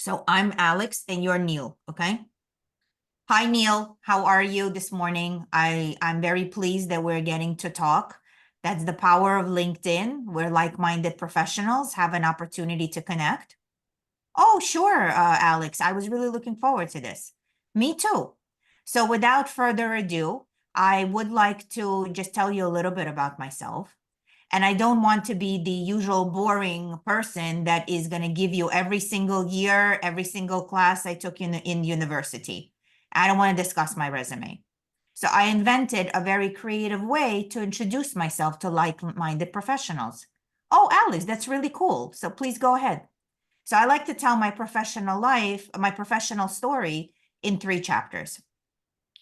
So I'm Alex and you're Neil, okay? Hi, Neil. How are you this morning? I'm very pleased that we're getting to talk. That's the power of LinkedIn, where like-minded professionals have an opportunity to connect. Oh, sure, Alex. I was really looking forward to this. Me too. So without further ado, I would like to just tell you a little bit about myself. And I don't want to be the usual boring person that is going to give you every single year, every single class I took in university. I don't want to discuss my resume. So I invented a very creative way to introduce myself to like-minded professionals. Oh, Alice, that's really cool. So please go ahead. So I like to tell my professional life, my professional story in 3 chapters.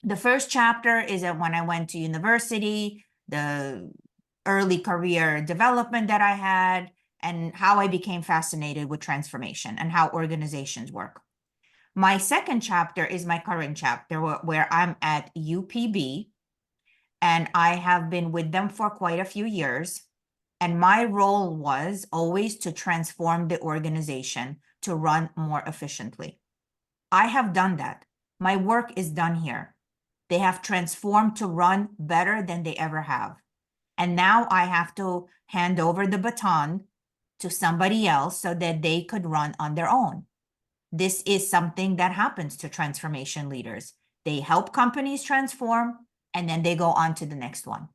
The first chapter is when I went to university, the early career development that I had, and how I became fascinated with transformation and how organizations work. My second chapter is my current chapter where I'm at UPB, and I have been with them for quite a few years. And my role was always to transform the organization to run more efficiently. I have done that. My work is done here. They have transformed to run better than they ever have. And now I have to hand over the baton to somebody else so that they could run on their own. This is something that happens to transformation leaders. They help companies transform, and then they go on to the next one.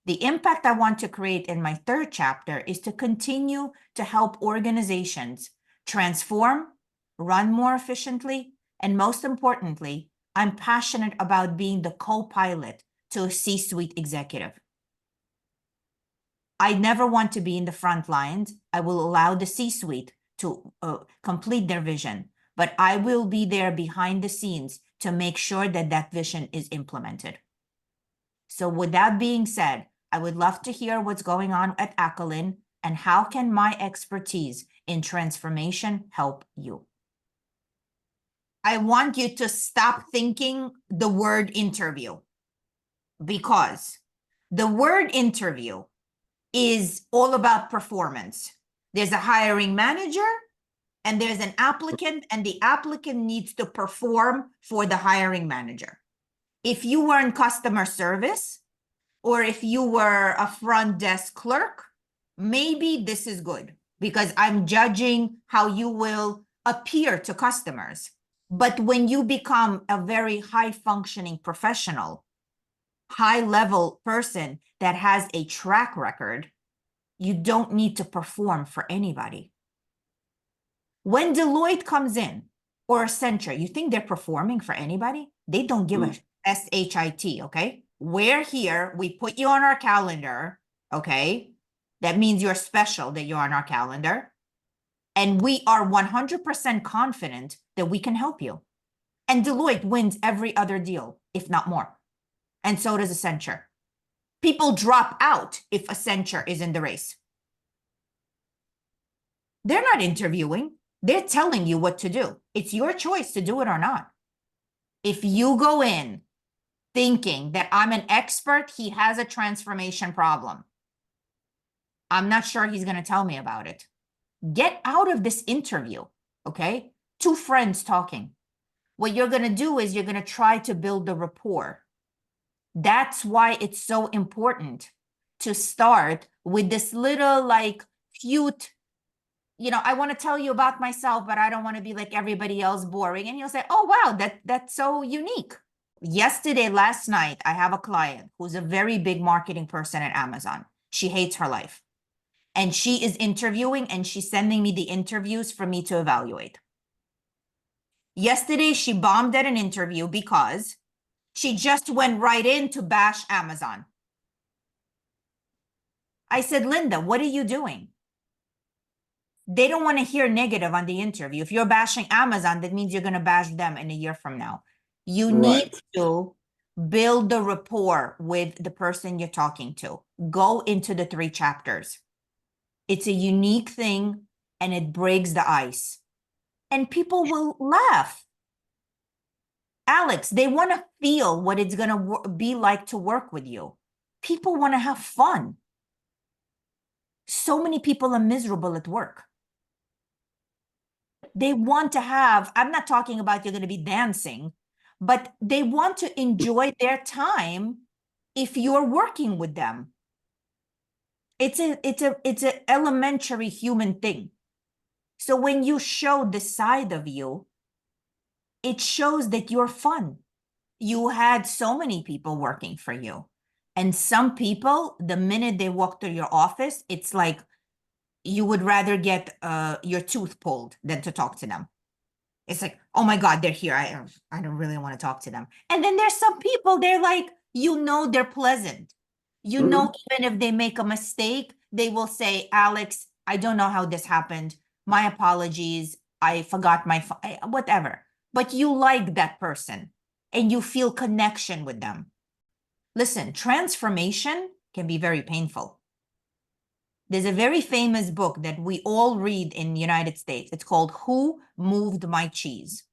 The impact I want to create in my third chapter is to continue to help organizations transform, run more efficiently, and most importantly, I'm passionate about being the co-pilot to a C-suite executive. I never want to be in the front lines. I will allow the C-suite to complete their vision, but I will be there behind the scenes to make sure that that vision is implemented. So with that being said, I would love to hear what's going on at Acolin and how can my expertise in transformation help you? I want you to stop thinking the word interview, because the word interview is all about performance. There's a hiring manager and there's an applicant, and the applicant needs to perform for the hiring manager. If you were in customer service, or if you were a front desk clerk, maybe this is good because I'm judging how you will appear to customers. But when you become a very high functioning professional, high level person that has a track record, you don't need to perform for anybody. When Deloitte comes in or Accenture, you think they're performing for anybody? They don't give a SHIT, okay? We're here, we put you on our calendar, okay? That means you're special that you're on our calendar. And we are 100% confident that we can help you. And Deloitte wins every other deal, if not more. And so does Accenture. People drop out if Accenture is in the race. They're not interviewing. They're telling you what to do. It's your choice to do it or not. If you go in thinking that I'm an expert, he has a transformation problem, I'm not sure he's going to tell me about it. Get out of this interview, okay? 2 friends talking. What you're going to do is you're going to try to build the rapport. That's why it's so important to start with this little like cute, I want to tell you about myself, but I don't want to be like everybody else, boring. And you'll say, oh, wow, that's so unique. Last night, I have a client who's a very big marketing person at Amazon. She hates her life. And she is interviewing and she's sending me the interviews for me to evaluate. Yesterday, she bombed at an interview because she just went right in to bash Amazon. I said, Linda, what are you doing? They don't want to hear negative on the interview. If you're bashing Amazon, that means you're going to bash them in a year from now. You need to build the rapport with the person you're talking to. Go into the 3 chapters. It's a unique thing and it breaks the ice. And people will laugh. Alex, they want to feel what it's going to be like to work with you. People want to have fun. So many people are miserable at work. They want to have, I'm not talking about you're going to be dancing, but they want to enjoy their time if you're working with them. It's an elementary human thing. So when you show the side of you, it shows that you're fun. You had so many people working for you. And some people, the minute they walk through your office, it's like you would rather get your tooth pulled than to talk to them. It's like, oh my God, they're here. I don't really want to talk to them. And then there's some people, they're like, they're pleasant. Mhm. Even if they make a mistake, they will say, Alex, I don't know how this happened. My apologies. I forgot my, whatever. But you like that person and you feel connection with them. Listen, transformation can be very painful. There's a very famous book that we all read in the United States. It's called Who Moved My Cheese?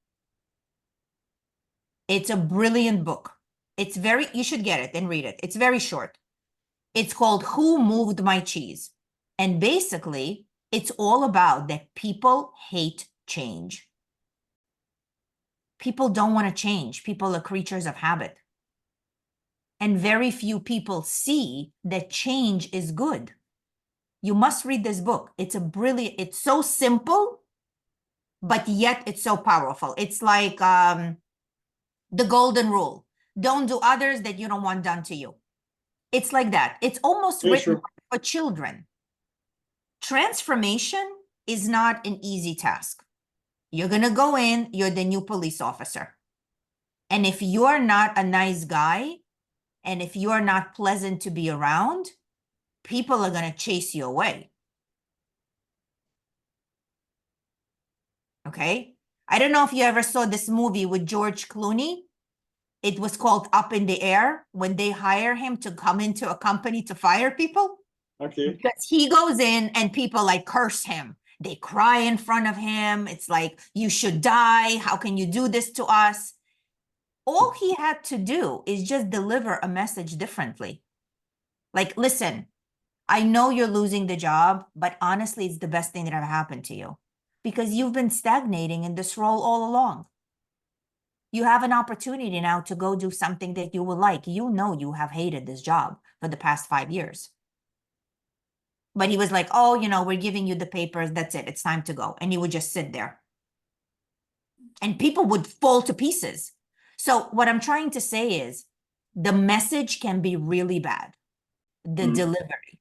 It's a brilliant book. You should get it and read it. It's very short. It's called Who Moved My Cheese? And basically, it's all about that people hate change. People don't want to change. People are creatures of habit. And very few people see that change is good. You must read this book. It's so simple, but yet it's so powerful. It's like the golden rule. Don't do others that you don't want done to you. It's like that. It's almost Yeah, written sure. for children. Transformation is not an easy task. You're going to go in, you're the new police officer. And if you're not a nice guy, and if you're not pleasant to be around, people are going to chase you away. Okay? I don't know if you ever saw this movie with George Clooney. It was called Up in the Air when they hire him to come into a company to fire people. Okay. Because he goes in and people like curse him. They cry in front of him. It's like, you should die. How can you do this to us? All he had to do is just deliver a message differently. Like, listen, I know you're losing the job, but honestly, it's the best thing that ever happened to you because you've been stagnating in this role all along. You have an opportunity now to go do something that you will like. You know you have hated this job for the past 5 years. But he was like, oh, we're giving you the papers. That's it. It's time to go. And he would just sit there. And people would fall to pieces. So what I'm trying to say is the message can be really bad. The Mhm. delivery.